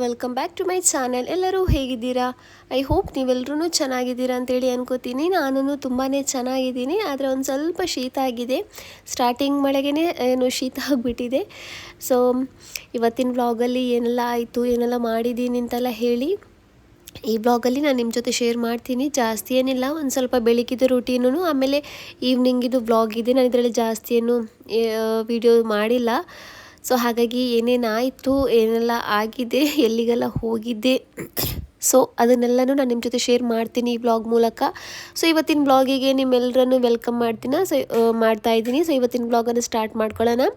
Welcome back to my channel. ಎಲ್ಲರೂ ಹೇಗಿದ್ದೀರಾ? I hope ನೀವೆಲ್ಲರೂ ಚೆನ್ನಾಗಿದ್ದೀರಾ ಅಂತೇಳಿ ಅನ್ಕೋತೀನಿ. ನಾನು ತುಂಬಾ ಚೆನ್ನಾಗಿದ್ದೀನಿ. ಆದರೆ ಒಂದು ಸ್ವಲ್ಪ ಶೀತ ಆಗಿದೆ. ಸ್ಟಾರ್ಟಿಂಗ್ ಮಳೆಗೇ ಶೀತ ಆಗಿಬಿಟ್ಟಿದೆ. ಸೊ ಇವತ್ತಿನ ವ್ಲಾಗಲ್ಲಿ ಏನೆಲ್ಲ ಆಯಿತು, ಏನೆಲ್ಲ ಮಾಡಿದ್ದೀನಿ ಅಂತೆಲ್ಲ ಹೇಳಿ ಈ ಬ್ಲಾಗಲ್ಲಿ ನಾನು ನಿಮ್ಮ ಜೊತೆ ಶೇರ್ ಮಾಡ್ತೀನಿ. ಜಾಸ್ತಿ ಏನಿಲ್ಲ, ಒಂದು ಸ್ವಲ್ಪ ಬೆಳಗಿದ್ದು ರೂಟೀನು, ಆಮೇಲೆ ಈವ್ನಿಂಗಿದು ವ್ಲಾಗ್ ಇದೆ. ನಾನು ಇದರಲ್ಲಿ ಜಾಸ್ತಿ ಏನು ವಿಡಿಯೋ ಮಾಡಿಲ್ಲ. ಸೊ ಹಾಗಾಗಿ ಏನೇನಾಯಿತು, ಏನೆಲ್ಲ ಆಗಿದೆ, ಎಲ್ಲಿಗೆಲ್ಲ ಹೋಗಿದ್ದೆ, ಸೊ ಅದನ್ನೆಲ್ಲನೂ ನಾನು ನಿಮ್ಮ ಜೊತೆ ಶೇರ್ ಮಾಡ್ತೀನಿ ಈ ಬ್ಲಾಗ್ ಮೂಲಕ. ಸೊ ಇವತ್ತಿನ ಬ್ಲಾಗಿಗೆ ನಿಮ್ಮೆಲ್ಲರನ್ನು ವೆಲ್ಕಮ್ ಮಾಡ್ತಾಯಿದ್ದೀನಿ. ಸೊ ಇವತ್ತಿನ ಬ್ಲಾಗನ್ನು ಸ್ಟಾರ್ಟ್ ಮಾಡ್ಕೊಳ್ಳೋಣ.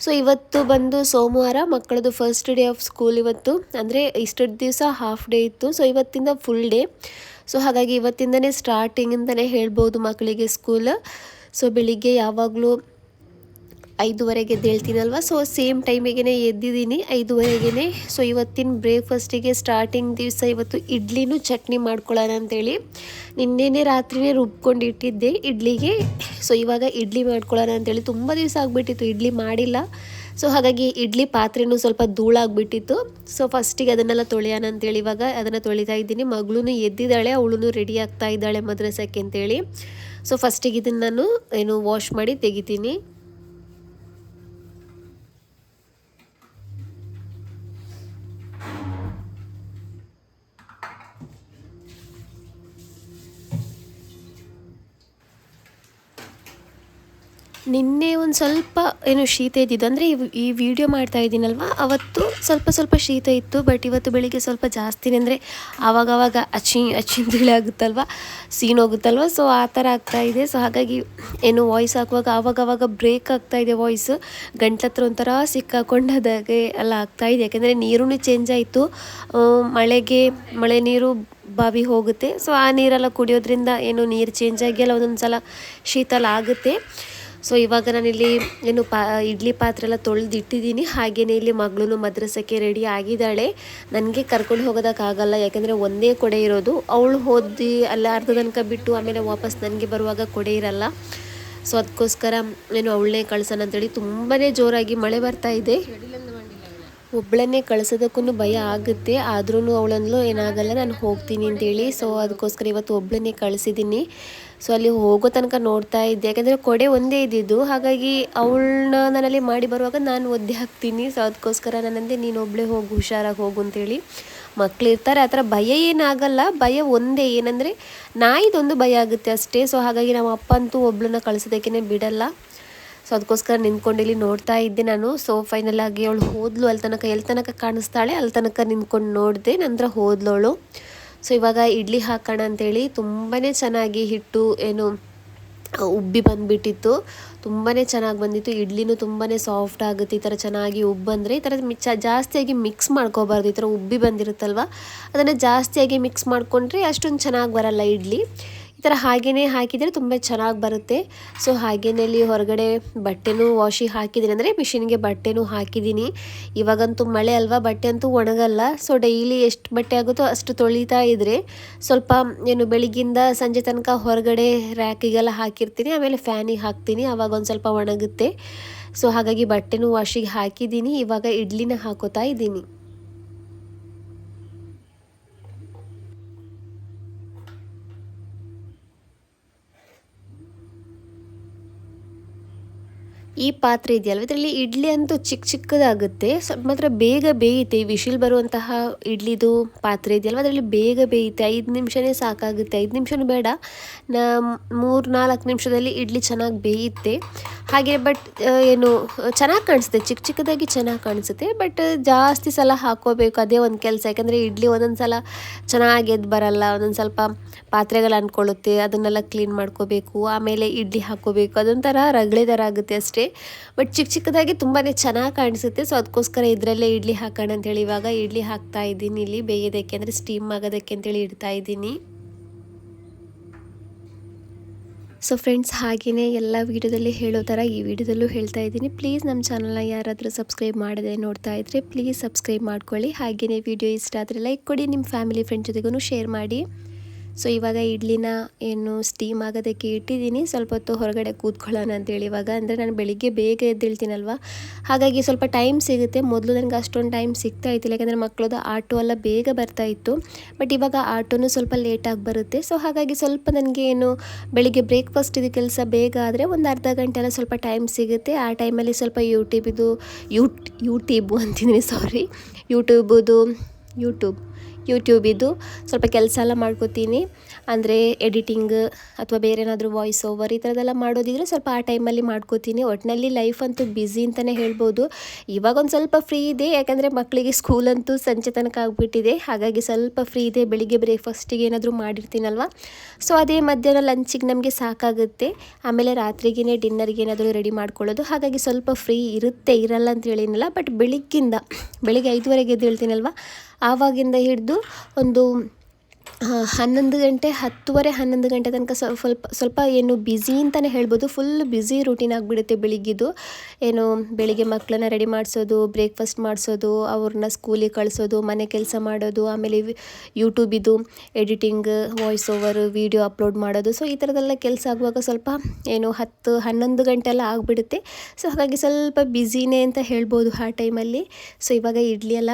ಸೊ ಇವತ್ತು ಬಂದು ಸೋಮವಾರ, ಮಕ್ಕಳದು ಫಸ್ಟ್ ಡೇ ಆಫ್ ಸ್ಕೂಲ್ ಇವತ್ತು. ಅಂದರೆ ಇಷ್ಟೊಂದು ದಿವಸ ಹಾಫ್ ಡೇ ಇತ್ತು. ಸೊ ಇವತ್ತಿಂದ ಫುಲ್ ಡೇ. ಸೊ ಹಾಗಾಗಿ ಇವತ್ತಿಂದನೇ ಸ್ಟಾರ್ಟಿಂಗ್ ಅಂತಲೇ ಹೇಳ್ಬೋದು ಮಕ್ಕಳಿಗೆ ಸ್ಕೂಲ್. ಸೊ ಬೆಳಿಗ್ಗೆ ಯಾವಾಗಲೂ 5:30ಗೆ ಎದ್ದೇಳ್ತೀನಲ್ವ, ಸೊ ಸೇಮ್ ಟೈಮಿಗೆ ಎದ್ದಿದ್ದೀನಿ 5:30ಗೆ. ಸೊ ಇವತ್ತಿನ ಬ್ರೇಕ್ಫಾಸ್ಟಿಗೆ ಸ್ಟಾರ್ಟಿಂಗ್ ದಿವಸ ಇವತ್ತು ಇಡ್ಲಿನೂ ಚಟ್ನಿ ಮಾಡ್ಕೊಳ್ಳೋಣ ಅಂತೇಳಿ ನಿನ್ನೆನೇ ರಾತ್ರಿನೇ ರುಬ್ಕೊಂಡು ಇಟ್ಟಿದ್ದೆ ಇಡ್ಲಿಗೆ. ಸೊ ಇವಾಗ ಇಡ್ಲಿ ಮಾಡ್ಕೊಳ್ಳೋಣ ಅಂತೇಳಿ ತುಂಬ ದಿವಸ ಆಗಿಬಿಟ್ಟಿತ್ತು ಇಡ್ಲಿ ಮಾಡಿಲ್ಲ. ಸೊ ಹಾಗಾಗಿ ಇಡ್ಲಿ ಪಾತ್ರೆನೂ ಸ್ವಲ್ಪ ಧೂಳಾಗ್ಬಿಟ್ಟಿತ್ತು. ಸೊ ಫಸ್ಟಿಗೆ ಅದನ್ನೆಲ್ಲ ತೊಳೆಯೋಣ ಅಂತೇಳಿ ಇವಾಗ ಅದನ್ನು ತೊಳಿತಾ ಇದ್ದೀನಿ. ಮಗಳೂ ಎದ್ದಿದ್ದಾಳೆ, ಅವಳು ರೆಡಿ ಆಗ್ತಾ ಇದ್ದಾಳೆ ಮದ್ರಸಕ್ಕೆ ಅಂತೇಳಿ. ಸೊ ಫಸ್ಟಿಗೆ ಇದನ್ನು ನಾನು ವಾಶ್ ಮಾಡಿ ತೆಗಿತೀನಿ. ನಿನ್ನೆ ಒಂದು ಸ್ವಲ್ಪ ಶೀತ ಇದ್ದಿದ್ದು, ಅಂದರೆ ಈ ವಿಡಿಯೋ ಮಾಡ್ತಾ ಇದ್ದೀನಲ್ವ ಅವತ್ತು ಸ್ವಲ್ಪ ಶೀತ ಇತ್ತು. ಬಟ್ ಇವತ್ತು ಬೆಳಿಗ್ಗೆ ಸ್ವಲ್ಪ ಜಾಸ್ತಿನೇ, ಅಂದರೆ ಆವಾಗವಾಗ ಅಚ್ಚಿಂದಿಳಿ ಆಗುತ್ತಲ್ವ, ಸೀನೋಗುತ್ತಲ್ವ, ಸೊ ಆ ಥರ ಆಗ್ತಾಯಿದೆ. ಸೊ ಹಾಗಾಗಿ ವಾಯ್ಸ್ ಹಾಕುವಾಗ ಆವಾಗವಾಗ ಬ್ರೇಕ್ ಆಗ್ತಾಯಿದೆ ವಾಯ್ಸು, ಗಂಟ್ಲತ್ರ ಒಂಥರ ಸಿಕ್ಕಾಕೊಂಡಾಗೆ ಎಲ್ಲ ಆಗ್ತಾಯಿದೆ. ಯಾಕೆಂದರೆ ನೀರೂ ಚೇಂಜ್ ಆಯಿತು. ಮಳೆ ನೀರು ಬಾವಿ ಹೋಗುತ್ತೆ. ಸೊ ಆ ನೀರೆಲ್ಲ ಕುಡಿಯೋದ್ರಿಂದ ನೀರು ಚೇಂಜ್ ಆಗಿ ಎಲ್ಲ ಒಂದೊಂದು ಸಲ ಶೀತ ಆಗುತ್ತೆ. ಸೊ ಇವಾಗ ನಾನಿಲ್ಲಿ ಇಡ್ಲಿ ಪಾತ್ರೆ ಎಲ್ಲ ತೊಳೆದಿಟ್ಟಿದ್ದೀನಿ. ಹಾಗೆಯೇ ಇಲ್ಲಿ ಮಗಳೂ ಮದ್ರಸಕ್ಕೆ ರೆಡಿ ಆಗಿದ್ದಾಳೆ. ನನಗೆ ಕರ್ಕೊಂಡು ಹೋಗೋದಕ್ಕಾಗಲ್ಲ, ಯಾಕೆಂದರೆ ಒಂದೇ ಕೊಡೆ ಇರೋದು. ಅವಳು ಹೋದಿ ಅಲ್ಲ ಅರ್ಧ ತನಕ ಬಿಟ್ಟು ಆಮೇಲೆ ವಾಪಸ್ ನನಗೆ ಬರುವಾಗ ಕೊಡೆ ಇರಲ್ಲ. ಸೊ ಅದಕ್ಕೋಸ್ಕರ ಅವಳನ್ನೇ ಕಳ್ಸೋಣ ಅಂತೇಳಿ. ತುಂಬಾ ಜೋರಾಗಿ ಮಳೆ ಬರ್ತಾ ಇದೆ. ಒಬ್ಬಳನ್ನೇ ಕಳಿಸೋದಕ್ಕೂ ಭಯ ಆಗುತ್ತೆ. ಆದ್ರೂ ಅವಳಂದ್ಲು ಏನಾಗಲ್ಲ, ನಾನು ಹೋಗ್ತೀನಿ ಅಂತೇಳಿ. ಸೊ ಅದಕ್ಕೋಸ್ಕರ ಇವತ್ತು ಒಬ್ಬಳನ್ನೇ ಕಳಿಸಿದ್ದೀನಿ. ಸೊ ಅಲ್ಲಿ ಹೋಗೋ ತನಕ ನೋಡ್ತಾ ಇದ್ದೆ, ಯಾಕೆಂದರೆ ಕೊಡೆ ಒಂದೇ ಇದ್ದಿದ್ದು. ಹಾಗಾಗಿ ಅವಳನ್ನ ನಾನಲ್ಲಿ ಮಾಡಿ ಬರುವಾಗ ನಾನು ಒದ್ದೆ ಹಾಕ್ತೀನಿ. ಸೊ ಅದಕ್ಕೋಸ್ಕರ ನಾನಂದೆ ನೀನು ಒಬ್ಬಳೇ ಹೋಗು, ಹುಷಾರಾಗಿ ಹೋಗು ಅಂತೇಳಿ. ಮಕ್ಳು ಇರ್ತಾರೆ, ಆ ಥರ ಭಯ ಏನಾಗಲ್ಲ. ಭಯ ಒಂದೇ ಏನಂದರೆ ನಾಯಿದೊಂದು ಭಯ ಆಗುತ್ತೆ ಅಷ್ಟೇ. ಸೊ ಹಾಗಾಗಿ ನಮ್ಮ ಅಪ್ಪ ಅಂತೂ ಒಬ್ಬಳನ್ನ ಕಳಿಸೋದಕ್ಕೇ ಬಿಡಲ್ಲ. ಸೊ ಅದಕ್ಕೋಸ್ಕರ ನಿಂತ್ಕೊಂಡು ನೋಡ್ತಾ ಇದ್ದೆ ನಾನು. ಸೊ ಫೈನಲ್ ಆಗಿ ಅವಳು ಹೋದ್ಲು. ಎಲ್ಲಿ ತನಕ ಕಾಣಿಸ್ತಾಳೆ ಅಲ್ಲಿ ತನಕ ನಿಂತ್ಕೊಂಡು ನೋಡಿದೆ, ನಂತರ ಹೋದ್ಲವಳು. ಸೊ ಇವಾಗ ಇಡ್ಲಿ ಹಾಕೋಣ ಅಂತೇಳಿ ತುಂಬಾ ಚೆನ್ನಾಗಿ ಹಿಟ್ಟು ಉಬ್ಬಿ ಬಂದುಬಿಟ್ಟಿತ್ತು. ತುಂಬಾ ಚೆನ್ನಾಗಿ ಬಂದಿತ್ತು. ಇಡ್ಲಿನೂ ತುಂಬಾ ಸಾಫ್ಟ್ ಆಗುತ್ತೆ ಈ ಥರ ಚೆನ್ನಾಗಿ ಉಬ್ಬಂದರೆ. ಈ ಥರ ಜಾಸ್ತಿಯಾಗಿ ಮಿಕ್ಸ್ ಮಾಡ್ಕೋಬಾರ್ದು. ಈ ಥರ ಉಬ್ಬಿ ಬಂದಿರುತ್ತಲ್ವ, ಅದನ್ನು ಜಾಸ್ತಿಯಾಗಿ ಮಿಕ್ಸ್ ಮಾಡಿಕೊಂಡ್ರೆ ಅಷ್ಟೊಂದು ಚೆನ್ನಾಗಿ ಬರಲ್ಲ ಇಡ್ಲಿ. ಈ ಥರ ಹಾಗೆಯೇ ಹಾಕಿದರೆ ತುಂಬ ಚೆನ್ನಾಗಿ ಬರುತ್ತೆ. ಸೊ ಹಾಗೆಯೇ ಇಲ್ಲಿ ಹೊರಗಡೆ ಬಟ್ಟೆನೂ ವಾಶಿಗೆ ಹಾಕಿದ್ದೀನಿ, ಅಂದರೆ ಮಿಷಿನ್ಗೆ ಬಟ್ಟೆನೂ ಹಾಕಿದ್ದೀನಿ. ಇವಾಗಂತೂ ಮಳೆ ಅಲ್ವಾ, ಬಟ್ಟೆ ಅಂತೂ ಒಣಗಲ್ಲ. ಸೊ ಡೈಲಿ ಎಷ್ಟು ಬಟ್ಟೆ ಆಗುತ್ತೋ ಅಷ್ಟು ತೊಳಿತಾ ಇದ್ದರೆ ಸ್ವಲ್ಪ ಬೆಳಿಗ್ಗಿಂದ ಸಂಜೆ ತನಕ ಹೊರಗಡೆ ರ್ಯಾಕಿಗೆಲ್ಲ ಹಾಕಿರ್ತೀನಿ, ಆಮೇಲೆ ಫ್ಯಾನಿಗೆ ಹಾಕ್ತೀನಿ, ಆವಾಗ ಒಂದು ಸ್ವಲ್ಪ ಒಣಗುತ್ತೆ. ಸೊ ಹಾಗಾಗಿ ಬಟ್ಟೆನೂ ವಾಶಿಗೆ ಹಾಕಿದ್ದೀನಿ. ಇವಾಗ ಇಡ್ಲಿನ ಹಾಕೋತಾ ಇದ್ದೀನಿ. ಈ ಪಾತ್ರೆ ಇದೆಯಲ್ವ, ಇದರಲ್ಲಿ ಇಡ್ಲಿ ಅಂತೂ ಚಿಕ್ಕದಾಗುತ್ತೆ, ಸ್ವಲ್ಪ ಮಾತ್ರ ಬೇಗ ಬೇಯುತ್ತೆ. ಈ ವಿಶಿಲ್ ಬರುವಂತಹ ಇಡ್ಲಿದು ಪಾತ್ರೆ ಇದೆಯಲ್ವ, ಅದರಲ್ಲಿ ಬೇಗ ಬೇಯುತ್ತೆ. 5 ನಿಮಿಷನೇ ಸಾಕಾಗುತ್ತೆ. 5 ನಿಮಿಷನೂ ಬೇಡ, 3-4 ನಿಮಿಷದಲ್ಲಿ ಇಡ್ಲಿ ಚೆನ್ನಾಗಿ ಬೇಯುತ್ತೆ. ಹಾಗೆ ಬಟ್ ಚೆನ್ನಾಗಿ ಕಾಣಿಸುತ್ತೆ, ಚಿಕ್ಕದಾಗಿ ಚೆನ್ನಾಗಿ ಕಾಣಿಸುತ್ತೆ. ಬಟ್ ಜಾಸ್ತಿ ಸಲ ಹಾಕೋಬೇಕು, ಅದೇ ಒಂದು ಕೆಲಸ. ಯಾಕಂದರೆ ಇಡ್ಲಿ ಒಂದೊಂದು ಸಲ ಚೆನ್ನಾಗಿ ಎದ್ದು ಬರಲ್ಲ, ಒಂದೊಂದು ಸ್ವಲ್ಪ ಪಾತ್ರೆಗಳು ಅಂದ್ಕೊಳ್ಳುತ್ತೆ, ಅದನ್ನೆಲ್ಲ ಕ್ಲೀನ್ ಮಾಡ್ಕೋಬೇಕು, ಆಮೇಲೆ ಇಡ್ಲಿ ಹಾಕ್ಕೋಬೇಕು. ಅದೊಂಥರ ರಗಳೆ ಥರ ಆಗುತ್ತೆ ಅಷ್ಟೇ. ಬಟ್ ಚಿಕ್ಕದಾಗಿ ತುಂಬಾ ಚೆನ್ನಾಗಿ ಕಾಣಿಸುತ್ತೆ. ಸೊ ಅದಕ್ಕೋಸ್ಕರ ಇದರಲ್ಲೇ ಇಡ್ಲಿ ಹಾಕೋಣ ಅಂತೇಳಿ ಇವಾಗ ಇಡ್ಲಿ ಹಾಕ್ತಾ ಇದ್ದೀನಿ. ಇಲ್ಲಿ ಬೇಯೋದಕ್ಕೆ, ಅಂದರೆ ಸ್ಟೀಮ್ ಆಗೋದಕ್ಕೆ ಅಂತೇಳಿ ಇಡ್ತಾ ಇದ್ದೀನಿ. ಸೊ ಫ್ರೆಂಡ್ಸ್, ಹಾಗೆಯೇ ಎಲ್ಲ ವೀಡಿಯೋದಲ್ಲಿ ಹೇಳೋ ಥರ ಈ ವಿಡಿಯೋದಲ್ಲೂ ಹೇಳ್ತಾ ಇದ್ದೀನಿ. ಪ್ಲೀಸ್ ನಮ್ಮ ಚಾನಲ್ನ ಯಾರಾದರೂ ಸಬ್ಸ್ಕ್ರೈಬ್ ಮಾಡದೆ ನೋಡ್ತಾ ಇದ್ದರೆ ಪ್ಲೀಸ್ ಸಬ್ಸ್ಕ್ರೈಬ್ ಮಾಡ್ಕೊಳ್ಳಿ. ಹಾಗೆಯೇ ವಿಡಿಯೋ ಇಷ್ಟ ಆದರೆ ಲೈಕ್ ಕೊಡಿ, ನಿಮ್ಮ ಫ್ಯಾಮಿಲಿ ಫ್ರೆಂಡ್ಸ್ ಜೊತೆಗೂ ಶೇರ್ ಮಾಡಿ. ಸೊ ಇವಾಗ ಇಡ್ಲಿನ ಏನು ಸ್ಟೀಮ್ ಆಗೋದಕ್ಕೆ ಇಟ್ಟಿದ್ದೀನಿ, ಸ್ವಲ್ಪ ಹೊತ್ತು ಹೊರಗಡೆ ಕೂತ್ಕೊಳ್ಳೋಣ ಅಂತೇಳಿ. ಇವಾಗ ಅಂದರೆ ನಾನು ಬೆಳಿಗ್ಗೆ ಬೇಗ ಎದ್ದೇಳ್ತೀನಲ್ವ, ಹಾಗಾಗಿ ಸ್ವಲ್ಪ ಟೈಮ್ ಸಿಗುತ್ತೆ. ಮೊದಲು ನನಗೆ ಅಷ್ಟೊಂದು ಟೈಮ್ ಸಿಗ್ತಾ ಇತ್ತಿಲ್ಲ, ಯಾಕಂದರೆ ಮಕ್ಕಳದು ಆಟೋ ಎಲ್ಲ ಬೇಗ ಬರ್ತಾ ಇತ್ತು. ಬಟ್ ಇವಾಗ ಆಟೋನು ಸ್ವಲ್ಪ ಲೇಟಾಗಿ ಬರುತ್ತೆ. ಸೊ ಹಾಗಾಗಿ ಸ್ವಲ್ಪ ನನಗೆ ಏನು ಬೆಳಿಗ್ಗೆ ಬ್ರೇಕ್ಫಾಸ್ಟ್ ಇದು ಕೆಲಸ ಬೇಗ ಆದರೆ ಒಂದು ಅರ್ಧ ಗಂಟೆ ಎಲ್ಲ ಸ್ವಲ್ಪ ಟೈಮ್ ಸಿಗುತ್ತೆ. ಆ ಟೈಮಲ್ಲಿ ಸ್ವಲ್ಪ ಯೂಟ್ಯೂಬು ಅಂತಿದ್ದೀನಿ, ಸಾರಿ, ಯೂಟ್ಯೂಬಿದು ಸ್ವಲ್ಪ ಕೆಲಸ ಎಲ್ಲ ಮಾಡ್ಕೋತೀನಿ. ಅಂದರೆ ಎಡಿಟಿಂಗ್ ಅಥವಾ ಬೇರೆ ಏನಾದರೂ ವಾಯ್ಸ್ ಓವರ್ ಈ ಥರದ್ದೆಲ್ಲ ಮಾಡೋದಿದ್ರೆ ಸ್ವಲ್ಪ ಆ ಟೈಮಲ್ಲಿ ಮಾಡ್ಕೋತೀನಿ. ಒಟ್ಟಿನಲ್ಲಿ ಲೈಫ್ ಅಂತೂ ಬ್ಯುಸಿ ಅಂತಲೇ ಹೇಳ್ಬೋದು. ಇವಾಗ ಒಂದು ಸ್ವಲ್ಪ ಫ್ರೀ ಇದೆ, ಯಾಕಂದರೆ ಮಕ್ಕಳಿಗೆ ಸ್ಕೂಲಂತೂ ಸಂಜೆ ತನಕ ಆಗಿಬಿಟ್ಟಿದೆ. ಹಾಗಾಗಿ ಸ್ವಲ್ಪ ಫ್ರೀ ಇದೆ. ಬೆಳಿಗ್ಗೆ ಬ್ರೇಕ್ಫಾಸ್ಟಿಗೆ ಏನಾದರೂ ಮಾಡಿರ್ತೀನಲ್ವ, ಸೊ ಅದೇ ಮಧ್ಯಾಹ್ನ ಲಂಚಿಗೆ ನಮಗೆ ಸಾಕಾಗುತ್ತೆ. ಆಮೇಲೆ ರಾತ್ರಿಗೇ ಡಿನ್ನರ್ಗೆ ಏನಾದರೂ ರೆಡಿ ಮಾಡ್ಕೊಳ್ಳೋದು. ಹಾಗಾಗಿ ಸ್ವಲ್ಪ ಫ್ರೀ ಇರಲ್ಲ ಅಂತ ಹೇಳಿನಲ್ಲ. ಬಟ್ ಬೆಳಿಗ್ಗೆ 5:30ಗೆ ಎದ್ದೇಳ್ತೀನಲ್ವ, ಆವಾಗಿಂದ ಹಿಡಿದು ಒಂದು 11 ಗಂಟೆ 10:30 ಗಂಟೆ ತನಕ ಸ್ವಲ್ಪ ಏನು ಬ್ಯುಸಿ ಅಂತಲೇ ಹೇಳ್ಬೋದು. ಫುಲ್ ಬ್ಯುಸಿ ರೂಟೀನ್ ಆಗಿಬಿಡುತ್ತೆ ಬೆಳಿಗ್ಗಿದು. ಏನು ಬೆಳಿಗ್ಗೆ ಮಕ್ಕಳನ್ನ ರೆಡಿ ಮಾಡಿಸೋದು, ಬ್ರೇಕ್ಫಾಸ್ಟ್ ಮಾಡಿಸೋದು, ಅವ್ರನ್ನ ಸ್ಕೂಲಿಗೆ ಕಳಿಸೋದು, ಮನೆ ಕೆಲಸ ಮಾಡೋದು, ಆಮೇಲೆ ಯೂಟ್ಯೂಬಿದು editing, voice over, video upload ಮಾಡೋದು. ಸೊ ಈ ಥರದ್ದೆಲ್ಲ ಕೆಲಸ ಆಗುವಾಗ ಸ್ವಲ್ಪ ಏನು 10-11 ಗಂಟೆ ಎಲ್ಲ ಆಗಿಬಿಡುತ್ತೆ. ಸೊ ಹಾಗಾಗಿ ಸ್ವಲ್ಪ ಬ್ಯುಸಿನೇ ಅಂತ ಹೇಳ್ಬೋದು ಆ ಟೈಮಲ್ಲಿ. ಸೊ ಇವಾಗ ಇಡ್ಲಿ ಎಲ್ಲ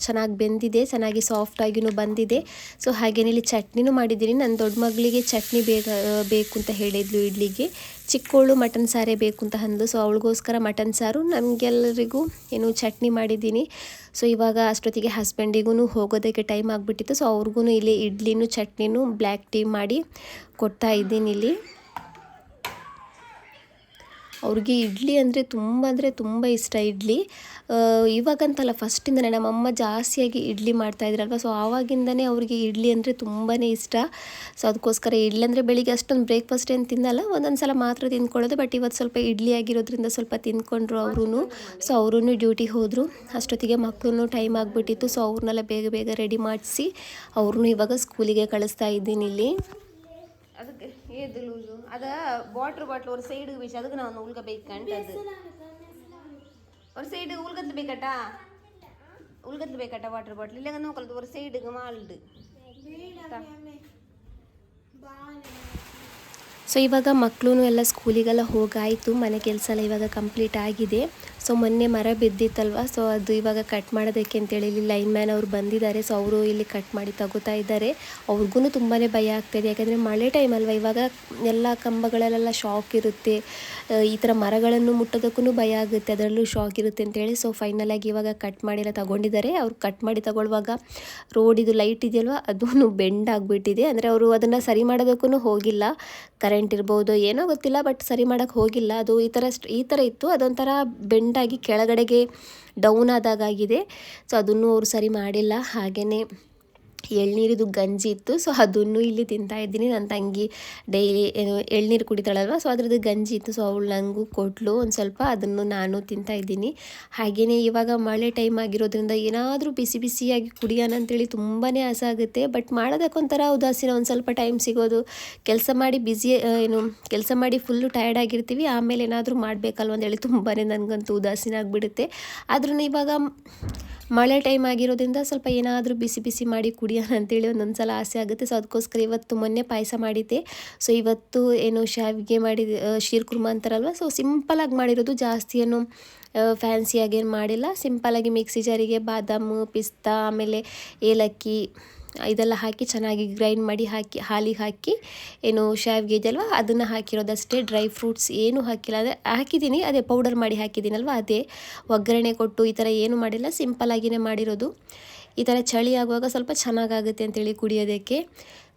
ಚೆನ್ನಾಗಿ ಬೆಂದಿದೆ, ಚೆನ್ನಾಗಿ ಸಾಫ್ಟಾಗಿಯೂ ಬಂದಿದೆ. ಸೊ ಹಾಗೇನೆ ಇಲ್ಲಿ ಚಟ್ನಿನೂ ಮಾಡಿದ್ದೀನಿ. ನನ್ನ ದೊಡ್ಡ ಮಗಳಿಗೆ ಚಟ್ನಿ ಬೇಕು ಅಂತ ಹೇಳಿದ್ಲು ಇಡ್ಲಿಗೆ. ಚಿಕ್ಕವಳು ಮಟನ್ ಸಾರೇ ಬೇಕು ಅಂತ ಅಂದು, ಸೊ ಅವಳಿಗೋಸ್ಕರ ಮಟನ್ ಸಾರು, ನಮಗೆಲ್ಲರಿಗೂ ಏನು ಚಟ್ನಿ ಮಾಡಿದ್ದೀನಿ. ಸೊ ಇವಾಗ ಅಷ್ಟೊತ್ತಿಗೆ ಹಸ್ಬೆಂಡಿಗೂ ಹೋಗೋದಕ್ಕೆ ಟೈಮ್ ಆಗಿಬಿಟ್ಟಿತ್ತು. ಸೊ ಅವ್ರಿಗೂ ಇಲ್ಲಿ ಇಡ್ಲಿನೂ ಚಟ್ನಿನೂ ಬ್ಲ್ಯಾಕ್ ಟೀ ಮಾಡಿ ಕೊಡ್ತಾ ಇದ್ದೀನಿ ಇಲ್ಲಿ. ಅವ್ರಿಗೆ ಇಡ್ಲಿ ಅಂದರೆ ತುಂಬ ಇಷ್ಟ ಇಡ್ಲಿ. ಇವಾಗಂತಲ್ಲ, ಫಸ್ಟಿಂದ ನಮ್ಮಮ್ಮ ಜಾಸ್ತಿಯಾಗಿ ಇಡ್ಲಿ ಮಾಡ್ತಾಯಿದ್ರಲ್ವ, ಸೊ ಆವಾಗಿಂದನೇ ಅವ್ರಿಗೆ ಇಡ್ಲಿ ಅಂದರೆ ತುಂಬಾ ಇಷ್ಟ. ಸೊ ಅದಕ್ಕೋಸ್ಕರ ಇಡ್ಲಿ ಅಂದರೆ ಬೆಳಿಗ್ಗೆ ಅಷ್ಟೊಂದು ಬ್ರೇಕ್ಫಾಸ್ಟ್ ಏನು ತಿನ್ನಲ್ಲ, ಒಂದೊಂದು ಸಲ ಮಾತ್ರ ತಿಂದ್ಕೊಳ್ಳೋದು. ಬಟ್ ಇವತ್ತು ಸ್ವಲ್ಪ ಇಡ್ಲಿ ಆಗಿರೋದ್ರಿಂದ ಸ್ವಲ್ಪ ತಿಂದ್ಕೊಂಡ್ರು ಅವರು. ಸೊ ಅವರೂ ಡ್ಯೂಟಿಗೆ ಹೋದರು. ಅಷ್ಟೊತ್ತಿಗೆ ಮಕ್ಕಳು ಟೈಮ್ ಆಗಿಬಿಟ್ಟಿತ್ತು. ಸೊ ಅವ್ರನ್ನೆಲ್ಲ ಬೇಗ ರೆಡಿ ಮಾಡಿಸಿ ಅವ್ರನ್ನೂ ಇವಾಗ ಸ್ಕೂಲಿಗೆ ಕಳಿಸ್ತಾ ಇದ್ದೀನಿ ಇಲ್ಲಿ. ಅದಕ್ಕೆ ಏದು ಲೂಸು ಅದ ಬಾಟ್ಲ್ ஒரு ಸೈಡ್ ವೀಶ್ ಅದಕ್ಕೆ ನಾನು ಉಳ್ಗ ಬೇಕಂಟದು ஒரு ಸೈಡ್ ಉಳ್ಗದ್ದು ಬೇಕಟ ವಾಟರ್ ಬಾಟ್ಲ್ ಇಲ್ಲ ನೋಕಲ್ದು ஒரு ಸೈಡ್ಗೆ ಮಾಲ್ಡ್. ಸೊ ಇವಾಗ ಮಕ್ಕಳು ಎಲ್ಲ ಸ್ಕೂಲಿಗೆಲ್ಲ ಹೋಗಾಯಿತು. ಮನೆ ಕೆಲಸ ಎಲ್ಲ ಇವಾಗ ಕಂಪ್ಲೀಟ್ ಆಗಿದೆ. ಸೊ ಮೊನ್ನೆ ಮರ ಬಿದ್ದಿತ್ತಲ್ವ, ಸೊ ಅದು ಇವಾಗ ಕಟ್ ಮಾಡೋದಕ್ಕೆ ಅಂತೇಳಿ ಇಲ್ಲಿ ಲೈನ್ ಮ್ಯಾನ್ ಅವರು ಬಂದಿದ್ದಾರೆ. ಸೊ ಅವರು ಇಲ್ಲಿ ಕಟ್ ಮಾಡಿ ತಗೋತಾ ಇದ್ದಾರೆ. ಅವ್ರಿಗೂ ತುಂಬಾ ಭಯ ಆಗ್ತಾಯಿದೆ, ಯಾಕಂದರೆ ಮಳೆ ಟೈಮ್ ಅಲ್ವ, ಇವಾಗ ಎಲ್ಲ ಕಂಬಗಳಲ್ಲೆಲ್ಲ ಶಾಕ್ ಇರುತ್ತೆ. ಈ ಥರ ಮರಗಳನ್ನು ಮುಟ್ಟೋದಕ್ಕೂ ಭಯ ಆಗುತ್ತೆ, ಅದರಲ್ಲೂ ಶಾಕ್ ಇರುತ್ತೆ ಅಂತೇಳಿ. ಸೊ ಫೈನಲಾಗಿ ಇವಾಗ ಕಟ್ ಮಾಡಿಲ್ಲ ತಗೊಂಡಿದ್ದಾರೆ. ಅವ್ರು ಕಟ್ ಮಾಡಿ ತಗೊಳ್ಳುವಾಗ ರೋಡಿದು ಲೈಟ್ ಇದೆಯಲ್ವ, ಅದೂ ಬೆಂಡ್ ಆಗಿಬಿಟ್ಟಿದೆ. ಅಂದರೆ ಅವರು ಅದನ್ನು ಸರಿ ಮಾಡೋದಕ್ಕೂ ಹೋಗಿಲ್ಲ. ಕರೆಂಟ್ ಇರ್ಬೋದು ಏನೋ ಗೊತ್ತಿಲ್ಲ, ಬಟ್ ಸರಿ ಮಾಡೋಕ್ಕೆ ಹೋಗಿಲ್ಲ. ಅದು ಈ ಥರ ಇತ್ತು, ಅದೊಂಥರ ಬೆಂಡಾಗಿ ಕೆಳಗಡೆಗೆ ಡೌನ್ ಆದಾಗಿದೆ. ಸೊ ಅದನ್ನು ಅವರು ಸರಿ ಮಾಡಿಲ್ಲ. ಹಾಗೆಯೇ ಎಳ್ನೀರಿದು ಗಂಜಿ ಇತ್ತು. ಸೊ ಅದನ್ನು ಇಲ್ಲಿ ತಿಂತಾಯಿದ್ದೀನಿ. ನನ್ನ ತಂಗಿ ಡೈಲಿ ಎಳ್ನೀರು ಕುಡಿತಾಳಲ್ವ, ಸೊ ಅದ್ರದ್ದು ಗಂಜಿ ಇತ್ತು. ಸೊ ಅವಳು ನನಗೂ ಕೊಟ್ಲು ಒಂದು ಸ್ವಲ್ಪ, ಅದನ್ನು ನಾನು ತಿಂತಾಯಿದ್ದೀನಿ. ಹಾಗೆಯೇ ಇವಾಗ ಮಳೆ ಟೈಮ್ ಆಗಿರೋದ್ರಿಂದ ಏನಾದರೂ ಬಿಸಿಯಾಗಿ ಕುಡಿಯೋಣ ಅಂತೇಳಿ ತುಂಬಾ ಆಸೆ ಆಗುತ್ತೆ. ಬಟ್ ಮಾಡೋದಕ್ಕೊಂಥರ ಉದಾಸೀನ, ಒಂದು ಸ್ವಲ್ಪ ಟೈಮ್ ಸಿಗೋದು, ಕೆಲಸ ಮಾಡಿ ಫುಲ್ಲು ಟಯರ್ಡ್ ಆಗಿರ್ತೀವಿ. ಆಮೇಲೆ ಏನಾದರೂ ಮಾಡಬೇಕಲ್ವ ಅಂತೇಳಿ ತುಂಬಾ ನನಗಂತೂ ಉದಾಸೀನ ಆಗಿಬಿಡುತ್ತೆ. ಆದ್ರೂ ಇವಾಗ ಮಳೆ ಟೈಮ್ ಆಗಿರೋದ್ರಿಂದ ಸ್ವಲ್ಪ ಏನಾದರೂ ಬಿಸಿ ಮಾಡಿ ಕುಡಿಯೋಣ ಅಂತೇಳಿ ಒಂದೊಂದು ಸಲ ಆಸೆ ಆಗುತ್ತೆ. ಸೊ ಅದಕ್ಕೋಸ್ಕರ ಇವತ್ತು ಮೊನ್ನೆ ಪಾಯಸ ಮಾಡಿದ್ದೆ. ಸೊ ಇವತ್ತು ಏನು ಶಾವಿಗೆ ಮಾಡಿದೆ, ಶೀರ್ ಕುರ್ಮಾ ಅಂತಾರಲ್ವ, ಸೊ ಸಿಂಪಲಾಗಿ ಮಾಡಿರೋದು, ಜಾಸ್ತಿ ಏನು ಫ್ಯಾನ್ಸಿಯಾಗಿ ಏನು ಮಾಡಿಲ್ಲ. ಸಿಂಪಲಾಗಿ ಮಿಕ್ಸಿ ಜಾರಿಗೆ ಬಾದಾಮು, ಪಿಸ್ತಾ, ಆಮೇಲೆ ಏಲಕ್ಕಿ ಇದೆಲ್ಲ ಹಾಕಿ ಚೆನ್ನಾಗಿ ಗ್ರೈಂಡ್ ಮಾಡಿ ಹಾಲಿಗೆ ಹಾಕಿ ಏನು ಶಾವಿಗೆ ಇದೆಯಲ್ವ ಅದನ್ನು ಹಾಕಿರೋದಷ್ಟೇ. ಡ್ರೈ ಫ್ರೂಟ್ಸ್ ಏನೂ ಹಾಕಿಲ್ಲ, ಅದೇ ಹಾಕಿದ್ದೀನಿ, ಅದೇ ಪೌಡರ್ ಮಾಡಿ ಹಾಕಿದ್ದೀನಲ್ವ, ಅದೇ ಒಗ್ಗರಣೆ ಕೊಟ್ಟು ಈ ಥರ ಏನೂ ಮಾಡಿಲ್ಲ, ಸಿಂಪಲಾಗಿಯೇ ಮಾಡಿರೋದು. ಈ ಥರ ಚಳಿ ಆಗುವಾಗ ಸ್ವಲ್ಪ ಚೆನ್ನಾಗಾಗುತ್ತೆ ಅಂತೇಳಿ ಕುಡಿಯೋದಕ್ಕೆ.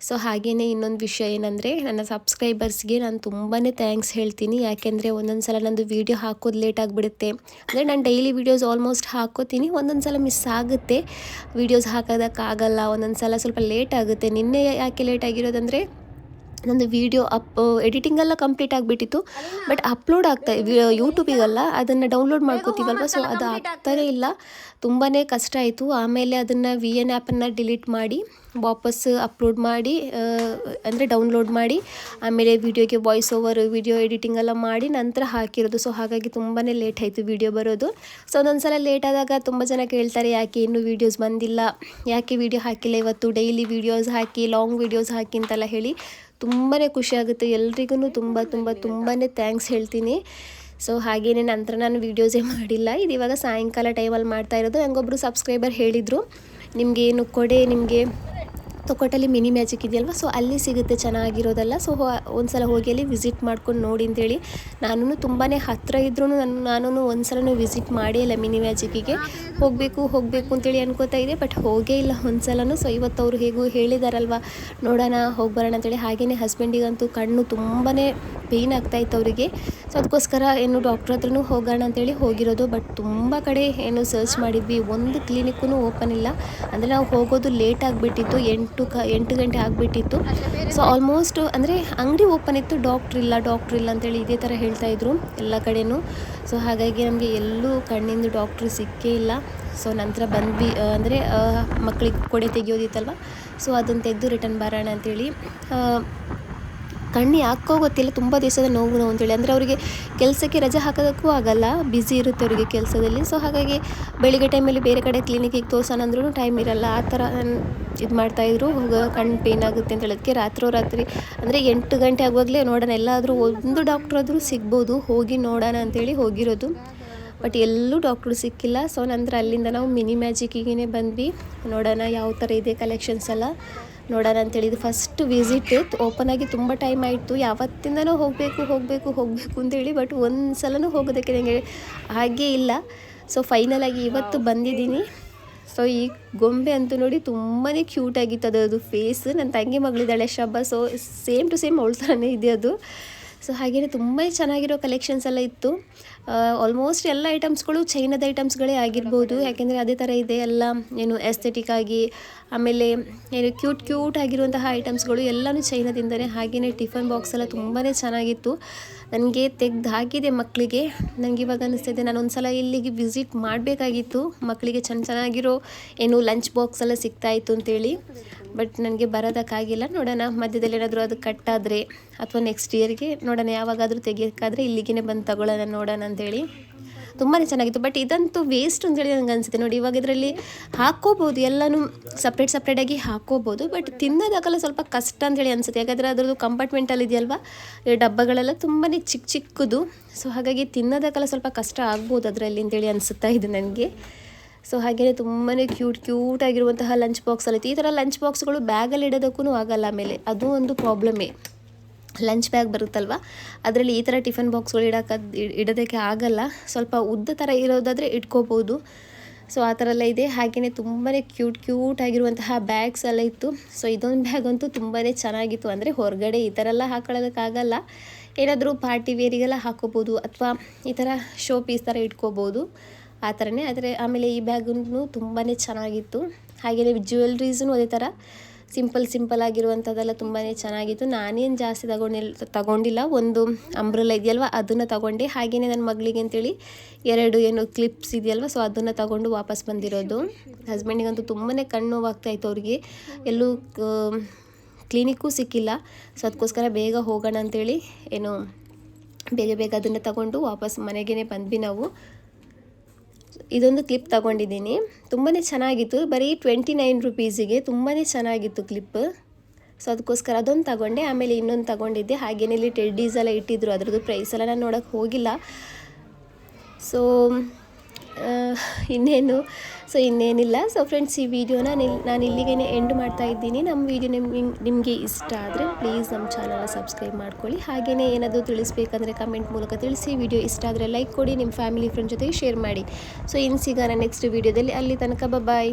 ಸೊ ಹಾಗೆಯೇ ಇನ್ನೊಂದು ವಿಷಯ ಏನಂದರೆ, ನನ್ನ ಸಬ್ಸ್ಕ್ರೈಬರ್ಸ್ಗೆ ನಾನು ತುಂಬಾ ಥ್ಯಾಂಕ್ಸ್ ಹೇಳ್ತೀನಿ. ಯಾಕೆಂದರೆ ಒಂದೊಂದು ಸಲ ನಂದು ವೀಡಿಯೋ ಹಾಕೋದು ಲೇಟ್ ಆಗಿಬಿಡುತ್ತೆ. ಅಂದರೆ ನಾನು ಡೈಲಿ ವೀಡಿಯೋಸ್ ಆಲ್ಮೋಸ್ಟ್ ಹಾಕೋತೀನಿ, ಒಂದೊಂದು ಸಲ ಮಿಸ್ ಆಗುತ್ತೆ, ವೀಡಿಯೋಸ್ ಹಾಕೋದಕ್ಕಾಗಲ್ಲ, ಒಂದೊಂದು ಸಲ ಸ್ವಲ್ಪ ಲೇಟ್ ಆಗುತ್ತೆ. ನಿನ್ನೆ ಯಾಕೆ ಲೇಟ್ ಆಗಿರೋದಂದರೆ ನಂದು ವೀಡಿಯೋ ಎಡಿಟಿಂಗ್ ಎಲ್ಲ ಕಂಪ್ಲೀಟ್ ಆಗಿಬಿಟ್ಟಿತ್ತು, ಬಟ್ ಅಪ್ಲೋಡ್ ಆಗ್ತಾ ಯೂಟ್ಯೂಬಿಗಲ್ಲ, ಅದನ್ನು ಡೌನ್ಲೋಡ್ ಮಾಡ್ಕೋತೀವಲ್ವ, ಸೊ ಅದು ಆಗ್ತಾನೇ ಇಲ್ಲ. ತುಂಬಾ ಕಷ್ಟ ಆಯಿತು. ಆಮೇಲೆ ಅದನ್ನು VN ಆ್ಯಪನ್ನು ಡಿಲೀಟ್ ಮಾಡಿ ವಾಪಸ್ ಅಪ್ಲೋಡ್ ಮಾಡಿ ಅಂದರೆ ಡೌನ್ಲೋಡ್ ಮಾಡಿ ಆಮೇಲೆ ವೀಡಿಯೋಗೆ ವಾಯ್ಸ್ ಓವರ್ ವೀಡಿಯೋ ಎಡಿಟಿಂಗ್ ಎಲ್ಲ ಮಾಡಿ ನಂತರ ಹಾಕಿರೋದು. ಸೊ ಹಾಗಾಗಿ ತುಂಬಾ ಲೇಟ್ ಆಯಿತು ವೀಡಿಯೋ ಬರೋದು. ಸೊ ಒಂದೊಂದು ಸಲ ಲೇಟ್ ಆದಾಗ ತುಂಬ ಜನ ಕೇಳ್ತಾರೆ, ಯಾಕೆ ಇನ್ನೂ ವೀಡಿಯೋಸ್ ಬಂದಿಲ್ಲ, ಯಾಕೆ ವೀಡಿಯೋ ಹಾಕಿಲ್ಲ ಇವತ್ತು, ಡೈಲಿ ವೀಡಿಯೋಸ್ ಹಾಕಿ, ಲಾಂಗ್ ವೀಡಿಯೋಸ್ ಹಾಕಿ ಅಂತೆಲ್ಲ ಹೇಳಿ. ತುಂಬಾ ಖುಷಿ ಆಗುತ್ತೆ. ಎಲ್ರಿಗೂ ತುಂಬಾ ಥ್ಯಾಂಕ್ಸ್ ಹೇಳ್ತೀನಿ. ಸೊ ಹಾಗೇನೆ ನಂತರ ನಾನು ವೀಡಿಯೋಸೇ ಮಾಡಿಲ್ಲ. ಇದು ಇವಾಗ ಸಾಯಂಕಾಲ ಟೈಮಲ್ಲಿ ಮಾಡ್ತಾ ಇರೋದು. ನನಗೊಬ್ಬರು ಸಬ್ಸ್ಕ್ರೈಬರ್ ಹೇಳಿದರು, ನಿಮಗೆ ಕೊಡೆ ನಿಮಗೆ ತೊಕೊಟಲ್ಲಿ ಮಿನಿ ಮ್ಯಾಜಿಕ್ ಇದೆಯಲ್ವ, ಸೊ ಅಲ್ಲಿ ಸಿಗುತ್ತೆ ಚೆನ್ನಾಗಿರೋದಲ್ಲ, ಸೊ ಒಂದು ಸಲ ಹೋಗಿ ಅಲ್ಲಿ ವಿಸಿಟ್ ಮಾಡ್ಕೊಂಡು ನೋಡಿ ಅಂತೇಳಿ. ನಾನು ತುಂಬಾ ಹತ್ತಿರ ಇದ್ರೂ ನಾನು ಒಂದು ಸಲನೂ ವಿಸಿಟ್ ಮಾಡೇ ಇಲ್ಲ ಮಿನಿ ಮ್ಯಾಜಿಕ್ಕಿಗೆ. ಹೋಗಬೇಕು ಅಂತೇಳಿ ಅನ್ಕೋತಾ ಇದೆ, ಬಟ್ ಹೋಗೇ ಇಲ್ಲ ಒಂದು ಸಲನೂ. ಸೊ ಇವತ್ತು ಅವರು ಹೇಗೂ ಹೇಳಿದಾರಲ್ವ, ನೋಡೋಣ ಹೋಗಿ ಬರೋಣ ಅಂತೇಳಿ. ಹಾಗೆಯೇ ಹಸ್ಬೆಂಡಿಗಂತೂ ಕಣ್ಣು ತುಂಬಾ ಪೇಯ್ನ್ ಆಗ್ತಾಯಿತ್ತು ಅವರಿಗೆ. ಸೊ ಅದಕ್ಕೋಸ್ಕರ ಏನು ಡಾಕ್ಟ್ರ್ ಹತ್ರನೂ ಹೋಗೋಣ ಅಂತೇಳಿ ಹೋಗಿರೋದು. ಬಟ್ ತುಂಬ ಕಡೆ ಏನು ಸರ್ಚ್ ಮಾಡಿದ್ವಿ, ಒಂದು ಕ್ಲಿನಿಕ್ಕೂ ಓಪನ್ ಇಲ್ಲ. ಅಂದರೆ ನಾವು ಹೋಗೋದು ಲೇಟ್ ಆಗಿಬಿಟ್ಟಿತ್ತು, 8 ಗಂಟೆ ಆಗಿಬಿಟ್ಟಿತ್ತು. ಸೊ ಆಲ್ಮೋಸ್ಟ್ ಅಂದರೆ ಅಂಗಡಿ ಓಪನ್ ಇತ್ತು, ಡಾಕ್ಟ್ರ್ ಇಲ್ಲ ಅಂತೇಳಿ ಇದೇ ಥರ ಹೇಳ್ತಾಯಿದ್ರು ಎಲ್ಲ ಕಡೆಯೂ. ಸೊ ಹಾಗಾಗಿ ನಮಗೆ ಎಲ್ಲೂ ಕಣ್ಣಿಂದು ಡಾಕ್ಟ್ರು ಸಿಕ್ಕೇ ಇಲ್ಲ. ಸೊ ನಂತರ ಬಂದ್ವಿ, ಅಂದರೆ ಮಕ್ಕಳಿಗೆ ಕೊಡೆ ತೆಗಿಯೋದಿತ್ತಲ್ವ, ಸೊ ಅದನ್ನು ತೆಗೆದು ರಿಟರ್ನ್ ಬರೋಣ ಅಂತೇಳಿ. ಕಣ್ಣು ಯಾಕೋ ಗೊತ್ತಿಲ್ಲ, ತುಂಬ ದಿವಸದ ನೋವು ಅಂತೇಳಿ. ಅಂದರೆ ಅವರಿಗೆ ಕೆಲಸಕ್ಕೆ ರಜೆ ಹಾಕೋದಕ್ಕೂ ಆಗಲ್ಲ, ಬ್ಯುಸಿ ಇರುತ್ತೆ ಅವರಿಗೆ ಕೆಲಸದಲ್ಲಿ. ಸೊ ಹಾಗಾಗಿ ಬೆಳಿಗ್ಗೆ ಟೈಮಲ್ಲಿ ಬೇರೆ ಕಡೆ ಕ್ಲಿನಿಕ್ಕಿಗೆ ತೋರ್ಸೋಣ ಅಂದ್ರೂ ಟೈಮ್ ಇರಲ್ಲ. ಆ ಥರ ಇದು ಮಾಡ್ತಾಯಿದ್ರು. ಕಣ್ಣು ಪೇನ್ ಆಗುತ್ತೆ ಅಂತ ಹೇಳೋದಕ್ಕೆ ರಾತ್ರಿ ಅಂದರೆ 8 ಗಂಟೆ ಆಗುವಾಗಲೇ ನೋಡೋಣ, ಎಲ್ಲಾದರೂ ಒಂದು ಡಾಕ್ಟ್ರ್ ಆದರೂ ಸಿಗ್ಬೋದು, ಹೋಗಿ ನೋಡೋಣ ಅಂತೇಳಿ ಹೋಗಿರೋದು. ಬಟ್ ಎಲ್ಲೂ ಡಾಕ್ಟ್ರು ಸಿಕ್ಕಿಲ್ಲ. ಸೊ ನಂತರ ಅಲ್ಲಿಂದ ನಾವು ಮಿನಿ ಮ್ಯಾಜಿಕ್ಕಿಗೆ ಬಂದ್ವಿ. ನೋಡೋಣ ಯಾವ ಥರ ಇದೆ ಕಲೆಕ್ಷನ್ಸ್ ಎಲ್ಲ ನೋಡೋಣ ಅಂತೇಳಿ. ಇದು ಫಸ್ಟ್ ವಿಸಿಟ್, ಓಪನ್ ಆಗಿ ತುಂಬ ಟೈಮ್ ಆಯಿತು. ಯಾವತ್ತಿಂದನೂ ಹೋಗಬೇಕು ಅಂತೇಳಿ, ಬಟ್ ಒಂದು ಸಲನೂ ಹೋಗೋದಕ್ಕೆ ನನಗೆ ಹಾಗೇ ಇಲ್ಲ. ಸೊ ಫೈನಲಾಗಿ ಇವತ್ತು ಬಂದಿದ್ದೀನಿ. ಸೊ ಈ ಗೊಂಬೆ ಅಂತೂ ನೋಡಿ ತುಂಬಾ ಕ್ಯೂಟಾಗಿತ್ತು ಅದು ಫೇಸ್. ನನ್ನ ತಂಗಿ ಮಗಳಿದ್ದಾಳೆ ಶಬ್ಬ, ಸೊ ಸೇಮ್ ಟು ಸೇಮ್ ಅವಳ ಥರನೇ ಇದೆ ಅದು. ಸೊ ಹಾಗೆಯೇ ತುಂಬ ಚೆನ್ನಾಗಿರೋ ಕಲೆಕ್ಷನ್ಸ್ ಎಲ್ಲ ಇತ್ತು. ಆಲ್ಮೋಸ್ಟ್ ಎಲ್ಲ ಐಟಮ್ಸ್ಗಳು ಚೈನದ ಐಟಮ್ಸ್ಗಳೇ ಆಗಿರ್ಬೋದು, ಯಾಕೆಂದರೆ ಅದೇ ಥರ ಇದೆ ಎಲ್ಲ ಏನು ಎಸ್ಥೆಟಿಕ್ ಆಗಿ. ಆಮೇಲೆ ಏನು ಕ್ಯೂಟ್ ಆಗಿರುವಂತಹ ಐಟಮ್ಸ್ಗಳು ಎಲ್ಲನೂ ಚೈನಾದಿಂದಲೇ. ಹಾಗೆಯೇ ಟಿಫನ್ ಬಾಕ್ಸ್ ಎಲ್ಲ ತುಂಬಾ ಚೆನ್ನಾಗಿತ್ತು. ನನಗೆ ತೆಗೆದು ಹಾಕಿದೆ ಮಕ್ಕಳಿಗೆ. ನನಗೆ ಇವಾಗ ಅನ್ನಿಸ್ತಿದೆ ನಾನು ಒಂದು ಸಲ ಇಲ್ಲಿಗೆ ವಿಸಿಟ್ ಮಾಡಬೇಕಾಗಿತ್ತು, ಮಕ್ಕಳಿಗೆ ಚೆನ್ನಾಗಿರೋ ಏನು ಲಂಚ್ ಬಾಕ್ಸ್ ಎಲ್ಲ ಸಿಗ್ತಾಯಿತ್ತು ಅಂತೇಳಿ. ಬಟ್ ನನಗೆ ಬರೋದಕ್ಕಾಗಿಲ್ಲ. ನೋಡೋಣ ಮಧ್ಯದಲ್ಲಿ ಏನಾದರೂ ಅದು ಕಟ್ಟಾದರೆ ಅಥವಾ ನೆಕ್ಸ್ಟ್ ಇಯರ್ಗೆ ನೋಡೋಣ, ಯಾವಾಗಾದರೂ ತೆಗಿಯೋಕ್ಕಾದರೆ ಇಲ್ಲಿಗೆ ಬಂದು ತಗೊಳ್ಳೋಣ ನೋಡೋಣ ಅಂತೇಳಿ. ತುಂಬಾ ಚೆನ್ನಾಗಿತ್ತು. ಬಟ್ ಇದಂತೂ ವೇಸ್ಟ್ ಅಂತೇಳಿ ನನಗೆ ಅನಿಸುತ್ತೆ. ನೋಡಿ ಇವಾಗ ಇದರಲ್ಲಿ ಹಾಕ್ಕೋಬೋದು, ಎಲ್ಲನೂ ಸಪ್ರೇಟಾಗಿ ಹಾಕ್ಕೋಬೋದು, ಬಟ್ ತಿನ್ನೋದಾಗಲ್ಲ ಸ್ವಲ್ಪ ಕಷ್ಟ ಅಂತೇಳಿ ಅನಿಸುತ್ತೆ. ಯಾಕಂದರೆ ಅದರದ್ದು ಕಂಪಾರ್ಟ್ಮೆಂಟಲ್ಲಿ ಇದೆಯಲ್ವ, ಡಬ್ಬಗಳೆಲ್ಲ ತುಂಬಾ ಚಿಕ್ಕದು. ಸೊ ಹಾಗಾಗಿ ತಿನ್ನೋದಕ್ಕೆಲ್ಲ ಸ್ವಲ್ಪ ಕಷ್ಟ ಆಗ್ಬೋದು ಅದರಲ್ಲಿ ಅಂತೇಳಿ ಅನಿಸುತ್ತಾ ಇದೆ ನನಗೆ. ಸೊ ಹಾಗೆಯೇ ತುಂಬಾ ಕ್ಯೂಟ್ ಆಗಿರುವಂತಹ ಲಂಚ್ ಬಾಕ್ಸಲ್ಲಿ ಈ ಥರ ಲಂಚ್ ಬಾಕ್ಸ್ಗಳು ಬ್ಯಾಗಲ್ಲಿ ಇಡೋದಕ್ಕೂ ಆಗಲ್ಲ. ಆಮೇಲೆ ಅದು ಒಂದು ಪ್ರಾಬ್ಲಮ್ಮೇ, ಲಂಚ್ ಬ್ಯಾಗ್ ಬರುತ್ತಲ್ವ, ಅದರಲ್ಲಿ ಈ ಥರ ಟಿಫನ್ ಬಾಕ್ಸ್ಗಳು ಇಡೋದಕ್ಕೆ ಆಗಲ್ಲ. ಸ್ವಲ್ಪ ಉದ್ದ ಥರ ಇರೋದಾದರೆ ಇಟ್ಕೋಬೋದು. ಸೊ ಆ ಥರ ಎಲ್ಲ ಇದೆ. ಹಾಗೆಯೇ ತುಂಬಾ ಕ್ಯೂಟ್ ಆಗಿರುವಂತಹ ಬ್ಯಾಗ್ಸ್ ಎಲ್ಲ ಇತ್ತು. ಸೊ ಇದೊಂದು ಬ್ಯಾಗ್ ಅಂತೂ ತುಂಬಾ ಚೆನ್ನಾಗಿತ್ತು. ಅಂದರೆ ಹೊರಗಡೆ ಈ ಥರ ಎಲ್ಲ ಹಾಕೊಳ್ಳೋದಕ್ಕಾಗಲ್ಲ, ಏನಾದರೂ ಪಾರ್ಟಿ ವೇರಿಗೆಲ್ಲ ಹಾಕೋಬೋದು ಅಥವಾ ಈ ಥರ ಶೋ ಪೀಸ್ ಥರ ಇಟ್ಕೋಬೋದು, ಆ ಥರನೇ. ಆದರೆ ಆಮೇಲೆ ಈ ಬ್ಯಾಗೂ ತುಂಬಾ ಚೆನ್ನಾಗಿತ್ತು. ಹಾಗೆಯೇ ಜ್ಯುವೆಲ್ರೀಸೂ ಅದೇ ಥರ ಸಿಂಪಲ್ ಆಗಿರುವಂಥದ್ದೆಲ್ಲ ತುಂಬಾ ಚೆನ್ನಾಗಿತ್ತು. ನಾನೇನು ಜಾಸ್ತಿ ತಗೊಂಡಿಲ್ಲ. ಒಂದು ಅಂಬ್ರೆಲ್ಲ ಇದೆಯಲ್ವ ಅದನ್ನು ತಗೊಂಡೆ. ಹಾಗೆಯೇ ನನ್ನ ಮಗಳಿಗೆ ಅಂತೇಳಿ 2 ಏನು ಕ್ಲಿಪ್ಸ್ ಇದೆಯಲ್ವ, ಸೊ ಅದನ್ನು ತಗೊಂಡು ವಾಪಸ್ ಬಂದಿರೋದು. ಹಸ್ಬೆಂಡಿಗಂತೂ ತುಂಬಾ ಕಣ್ಣು ನೋವಾಗ್ತಾಯಿತ್ತು ಅವ್ರಿಗೆ, ಎಲ್ಲೂ ಕ್ಲಿನಿಕ್ಕೂ ಸಿಕ್ಕಿಲ್ಲ. ಸೊ ಅದಕ್ಕೋಸ್ಕರ ಬೇಗ ಹೋಗೋಣ ಅಂತೇಳಿ ಏನು ಬೇಗ ಅದನ್ನು ತಗೊಂಡು ವಾಪಸ್ ಮನೆಗೇ ಬಂದ್ವಿ ನಾವು. ಇದೊಂದು ಕ್ಲಿಪ್ ತಗೊಂಡಿದ್ದೀನಿ, ತುಂಬಾ ಚೆನ್ನಾಗಿತ್ತು. ಬರೀ 29 ರುಪೀಸಿಗೆ ತುಂಬಾ ಚೆನ್ನಾಗಿತ್ತು ಕ್ಲಿಪ್. ಸೊ ಅದಕ್ಕೋಸ್ಕರ ಅದೊಂದು ತಗೊಂಡೆ. ಆಮೇಲೆ ಇನ್ನೊಂದು ತಗೊಂಡಿದ್ದೆ. ಹಾಗೇನೇ ಇಲ್ಲಿ ಟೆಡ್ಡೀಸ್ ಎಲ್ಲ ಇಟ್ಟಿದ್ರು, ಅದರದ್ದು ಪ್ರೈಸ್ ಎಲ್ಲ ನಾನು ನೋಡೋಕ್ಕೆ ಹೋಗಿಲ್ಲ. ಸೊ ಇನ್ನೇನಿಲ್ಲ. ಸೊ ಫ್ರೆಂಡ್ಸ್, ಈ ವಿಡಿಯೋನ ನಾನು ಇಲ್ಲಿಗೆ ಎಂಡ್ ಮಾಡ್ತಾ ಇದ್ದೀನಿ. ನಮ್ಮ ವಿಡಿಯೋ ನಿಮಗೆ ಇಷ್ಟ ಆದರೆ ಪ್ಲೀಸ್ ನಮ್ಮ ಚಾನಲ್ನ ಸಬ್ಸ್ಕ್ರೈಬ್ ಮಾಡ್ಕೊಳ್ಳಿ. ಹಾಗೆಯೇ ಏನಾದರೂ ತಿಳಿಸ್ಬೇಕಂದ್ರೆ ಕಮೆಂಟ್ ಮೂಲಕ ತಿಳಿಸಿ. ವಿಡಿಯೋ ಇಷ್ಟ ಆದರೆ ಲೈಕ್ ಕೊಡಿ, ನಿಮ್ಮ ಫ್ಯಾಮಿಲಿ ಫ್ರೆಂಡ್ ಜೊತೆಗೆ ಶೇರ್ ಮಾಡಿ. ಸೊ ಇನ್ನು ಸಿಗೋಣ ನೆಕ್ಸ್ಟ್ ವಿಡಿಯೋದಲ್ಲಿ. ಅಲ್ಲಿ ತನಕ ಬಾಯ್.